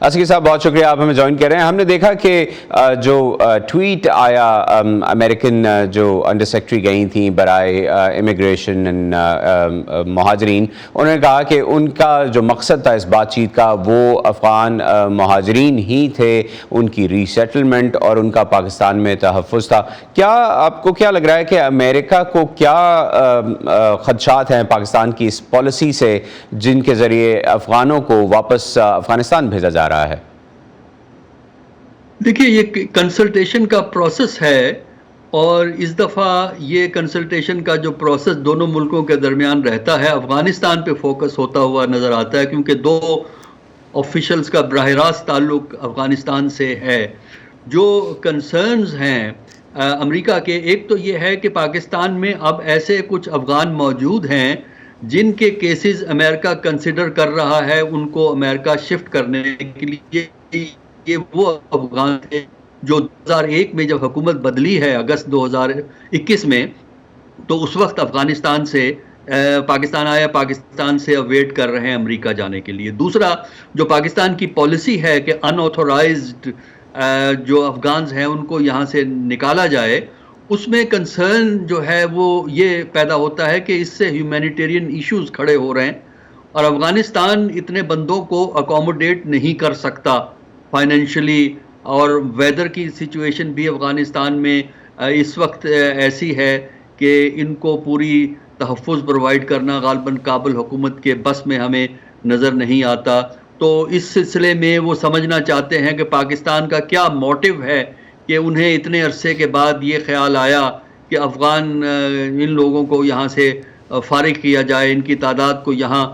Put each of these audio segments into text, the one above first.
اسکی صاحب بہت شکریہ آپ ہمیں جوائن کر رہے ہیں. ہم نے دیکھا کہ جو ٹویٹ آیا امریکن جو انڈر سیکرٹری گئی تھیں برائے امیگریشن مہاجرین, انہوں نے کہا کہ ان کا جو مقصد تھا اس بات چیت کا وہ افغان مہاجرین ہی تھے, ان کی ری سیٹلمنٹ اور ان کا پاکستان میں تحفظ تھا. کیا آپ کو کیا لگ رہا ہے کہ امریکہ کو کیا خدشات ہیں پاکستان کی اس پالیسی سے جن کے ذریعے افغانوں کو واپس افغانستان بھیجا جا رہا ہے؟ دیکھیے یہ کنسلٹیشن کا پروسیس ہے, اور اس دفعہ یہ کنسلٹیشن کا جو پروسیس دونوں ملکوں کے درمیان رہتا ہے افغانستان پہ فوکس ہوتا ہوا نظر آتا ہے, کیونکہ دو آفیشلز کا براہ راست تعلق افغانستان سے ہے. جو کنسرنز ہیں امریکہ کے, ایک تو یہ ہے کہ پاکستان میں اب ایسے کچھ افغان موجود ہیں جن کے کیسز امریکہ کنسیڈر کر رہا ہے ان کو امریکہ شفٹ کرنے کے لیے. یہ وہ افغان تھے جو 2001 میں جب حکومت بدلی ہے اگست 2021 میں, تو اس وقت افغانستان سے پاکستان آیا, پاکستان سے ویٹ کر رہے ہیں امریکہ جانے کے لیے. دوسرا جو پاکستان کی پالیسی ہے کہ ان آتھورائزڈ جو افغانز ہیں ان کو یہاں سے نکالا جائے, اس میں کنسرن جو ہے وہ یہ پیدا ہوتا ہے کہ اس سے ہیومینیٹیرین ایشوز کھڑے ہو رہے ہیں, اور افغانستان اتنے بندوں کو اکوموڈیٹ نہیں کر سکتا فائنینشلی, اور ویدر کی سچویشن بھی افغانستان میں اس وقت ایسی ہے کہ ان کو پوری تحفظ پرووائڈ کرنا غالباً کابل حکومت کے بس میں ہمیں نظر نہیں آتا. تو اس سلسلے میں وہ سمجھنا چاہتے ہیں کہ پاکستان کا کیا موٹیو ہے کہ انہیں اتنے عرصے کے بعد یہ خیال آیا کہ افغان ان لوگوں کو یہاں سے فارغ کیا جائے, ان کی تعداد کو یہاں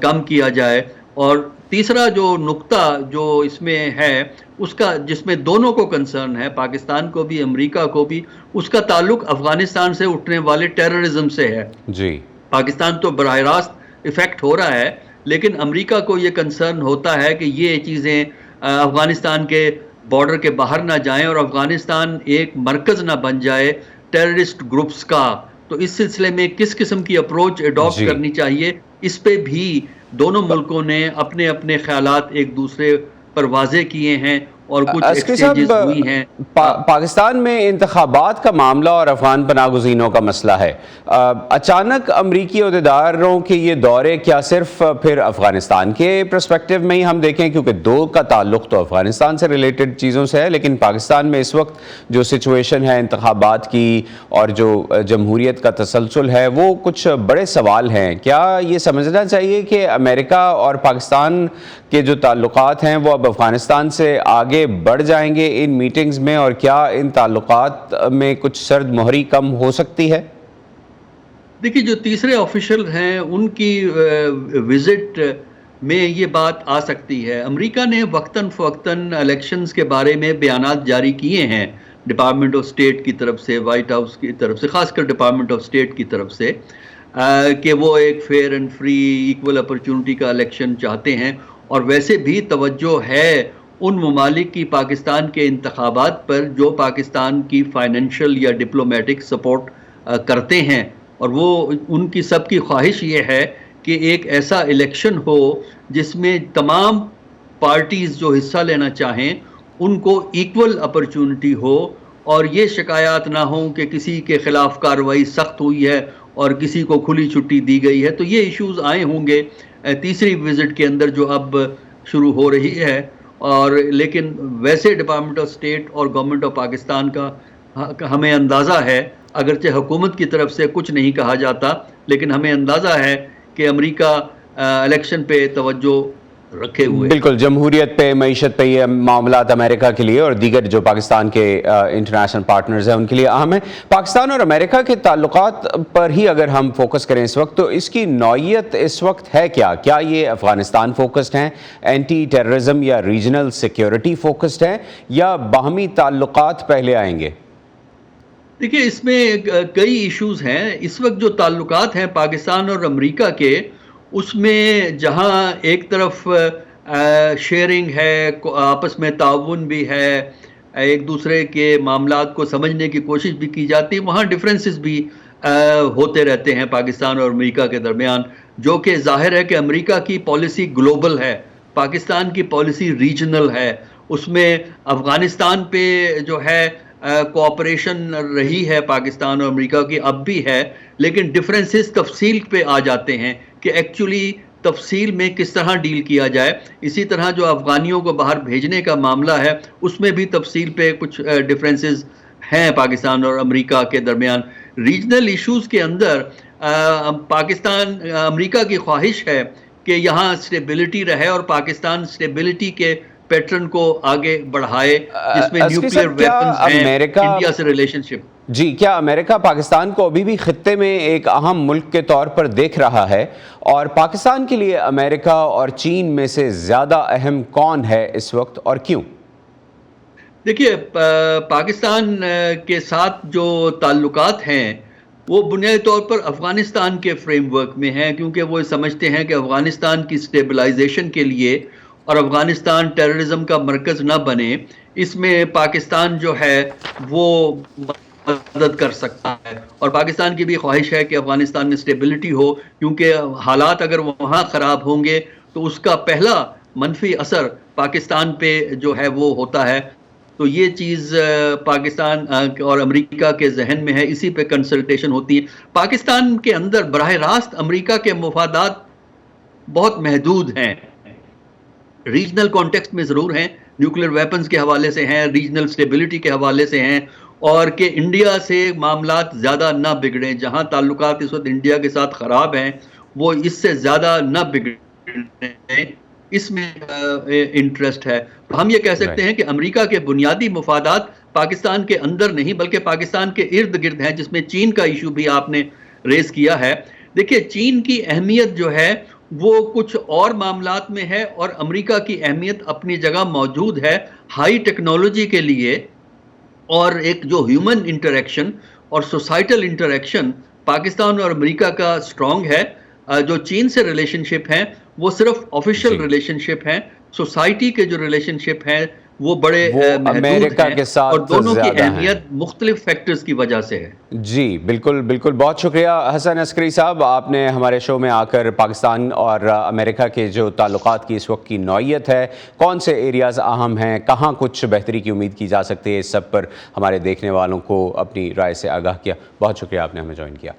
کم کیا جائے. اور تیسرا جو نقطہ جو اس میں ہے اس کا, جس میں دونوں کو کنسرن ہے, پاکستان کو بھی امریکہ کو بھی, اس کا تعلق افغانستان سے اٹھنے والے ٹیررزم سے ہے. جی پاکستان تو براہ راست افیکٹ ہو رہا ہے, لیکن امریکہ کو یہ کنسرن ہوتا ہے کہ یہ چیزیں افغانستان کے بارڈر کے باہر نہ جائیں اور افغانستان ایک مرکز نہ بن جائے ٹیررسٹ گروپس کا. تو اس سلسلے میں کس قسم کی اپروچ اڈاپٹ کرنی چاہیے, اس پہ بھی دونوں ملکوں نے اپنے اپنے خیالات ایک دوسرے پر واضح کیے ہیں اور کچھ ایکسچینجز ہوئی ہیں. پاکستان میں انتخابات کا معاملہ اور افغان پناہ گزینوں کا مسئلہ ہے. اچانک امریکی عہدیداروں کے یہ دورے کیا صرف پھر افغانستان کے پرسپیکٹیو میں ہی ہم دیکھیں, کیونکہ دو کا تعلق تو افغانستان سے ریلیٹڈ چیزوں سے ہے, لیکن پاکستان میں اس وقت جو سچویشن ہے انتخابات کی اور جو جمہوریت کا تسلسل ہے وہ کچھ بڑے سوال ہیں. کیا یہ سمجھنا چاہیے کہ امریکہ اور پاکستان کے جو تعلقات ہیں وہ اب افغانستان سے آگے بڑھ جائیں گے ان میٹنگز میں, اور کیا ان تعلقات میں کچھ سرد مہری کم ہو سکتی ہے؟ دیکھیے جو تیسرے آفیشل ہیں ان کی وزٹ میں یہ بات آ سکتی ہے. امریکہ نے وقتاً فوقتاً الیکشنز کے بارے میں بیانات جاری کیے ہیں ڈپارٹمنٹ آف اسٹیٹ کی طرف سے, وائٹ ہاؤس کی طرف سے, خاص کر ڈپارٹمنٹ آف اسٹیٹ کی طرف سے, کہ وہ ایک fair and free equal opportunity کا الیکشن چاہتے ہیں. اور ویسے بھی توجہ ہے ان ممالک کی پاکستان کے انتخابات پر جو پاکستان کی فائنینشیل یا ڈپلومیٹک سپورٹ کرتے ہیں, اور وہ ان کی سب کی خواہش یہ ہے کہ ایک ایسا الیکشن ہو جس میں تمام پارٹیز جو حصہ لینا چاہیں ان کو ایکول اپرچونٹی ہو, اور یہ شکایات نہ ہوں کہ کسی کے خلاف کارروائی سخت ہوئی ہے اور کسی کو کھلی چھٹی دی گئی ہے. تو یہ ایشوز آئے ہوں گے تیسری وزٹ کے اندر جو اب شروع ہو رہی ہے. اور لیکن ویسے ڈپارٹمنٹ آف اسٹیٹ اور گورنمنٹ آف پاکستان کا ہمیں اندازہ ہے, اگرچہ حکومت کی طرف سے کچھ نہیں کہا جاتا, لیکن ہمیں اندازہ ہے کہ امریکہ الیکشن پہ توجہ رکھے ہوئے. بالکل, جمہوریت پہ, معیشت پہ یہ معاملات امریکہ کے لیے اور دیگر جو پاکستان کے انٹرنیشنل پارٹنرز ہیں ان کے لیے اہم ہیں. پاکستان اور امریکہ کے تعلقات پر ہی اگر ہم فوکس کریں اس وقت, تو اس کی نوعیت اس وقت ہے کیا؟ کیا یہ افغانستان فوکسڈ ہیں, اینٹی ٹیررزم یا ریجنل سیکیورٹی فوکسڈ ہیں, یا باہمی تعلقات پہلے آئیں گے؟ دیکھیے اس میں کئی ایشوز ہیں. اس وقت جو تعلقات ہیں پاکستان اور امریکہ کے, اس میں جہاں ایک طرف شیئرنگ ہے, آپس میں تعاون بھی ہے, ایک دوسرے کے معاملات کو سمجھنے کی کوشش بھی کی جاتی ہے, وہاں ڈفرینسز بھی ہوتے رہتے ہیں پاکستان اور امریکہ کے درمیان, جو کہ ظاہر ہے کہ امریکہ کی پالیسی گلوبل ہے پاکستان کی پالیسی ریجنل ہے، اس میں افغانستان پہ جو ہے کوآپریشن رہی ہے پاکستان اور امریکہ کی، اب بھی ہے، لیکن ڈفرینسز تفصیل پہ آ جاتے ہیں کہ ایکچولی تفصیل میں کس طرح ڈیل کیا جائے۔ اسی طرح جو افغانیوں کو باہر بھیجنے کا معاملہ ہے اس میں بھی تفصیل پہ کچھ ڈفرینسز ہیں پاکستان اور امریکہ کے درمیان۔ ریجنل ایشوز کے اندر پاکستان امریکہ کی خواہش ہے کہ یہاں اسٹیبلٹی رہے اور پاکستان اسٹیبلٹی کے پیٹرن کو آگے بڑھائے، جس میں عسکری نیوکلیئر صاحب، کیا ویپنز ہیں، امریکہ انڈیا سے ریلیشن شپ۔ جی، کیا امریکہ پاکستان کو ابھی بھی خطے میں ایک اہم ملک کے طور پر دیکھ رہا ہے؟ اور پاکستان کے لیے امریکہ اور چین میں سے زیادہ اہم کون ہے اس وقت اور کیوں؟ دیکھیے، پاکستان کے ساتھ جو تعلقات ہیں وہ بنیادی طور پر افغانستان کے فریم ورک میں ہیں، کیونکہ وہ سمجھتے ہیں کہ افغانستان کی سٹیبلائزیشن کے لیے اور افغانستان ٹیررزم کا مرکز نہ بنے، اس میں پاکستان جو ہے وہ مدد کر سکتا ہے، اور پاکستان کی بھی خواہش ہے کہ افغانستان میں سٹیبلٹی ہو، کیونکہ حالات اگر وہاں خراب ہوں گے تو اس کا پہلا منفی اثر پاکستان پہ جو ہے وہ ہوتا ہے۔ تو یہ چیز پاکستان اور امریکہ کے ذہن میں ہے، اسی پہ کنسلٹیشن ہوتی ہے۔ پاکستان کے اندر براہ راست امریکہ کے مفادات بہت محدود ہیں، ریجنل کانٹیکسٹ میں ضرور ہیں، نیوکلیئر ویپنز کے حوالے سے ہیں، ریجنل سٹیبلٹی کے حوالے سے ہیں، اور کہ انڈیا سے معاملات زیادہ نہ بگڑیں، جہاں تعلقات اس وقت انڈیا کے ساتھ خراب ہیں وہ اس سے زیادہ نہ بگڑیں، اس میں انٹرسٹ ہے۔ ہم یہ کہہ سکتے ہیں کہ امریکہ کے بنیادی مفادات پاکستان کے اندر نہیں بلکہ پاکستان کے ارد گرد ہیں، جس میں چین کا ایشو بھی آپ نے ریز کیا ہے۔ دیکھیے، چین کی اہمیت جو ہے وہ کچھ اور معاملات میں ہے، اور امریکہ کی اہمیت اپنی جگہ موجود ہے ہائی ٹیکنالوجی کے لیے، اور ایک جو ہیومن انٹریکشن اور سوسائٹل انٹریکشن پاکستان اور امریکہ کا سٹرونگ ہے۔ جو چین سے ریلیشن شپ ہیں وہ صرف آفیشیل ریلیشن شپ ہیں، سوسائٹی کے جو ریلیشن شپ ہیں وہ بڑے محدود امریکہ ہیں، کے ساتھ اور دونوں کی زیادہ ہیں۔ اہمیت مختلف فیکٹرز کی وجہ سے ہے۔ جی بالکل بالکل، بہت شکریہ حسن عسکری صاحب، آپ نے ہمارے شو میں آ کر پاکستان اور امریکہ کے جو تعلقات کی اس وقت کی نوعیت ہے، کون سے ایریاز اہم ہیں، کہاں کچھ بہتری کی امید کی جا سکتی ہے، اس سب پر ہمارے دیکھنے والوں کو اپنی رائے سے آگاہ کیا۔ بہت شکریہ آپ نے ہمیں جوائن کیا۔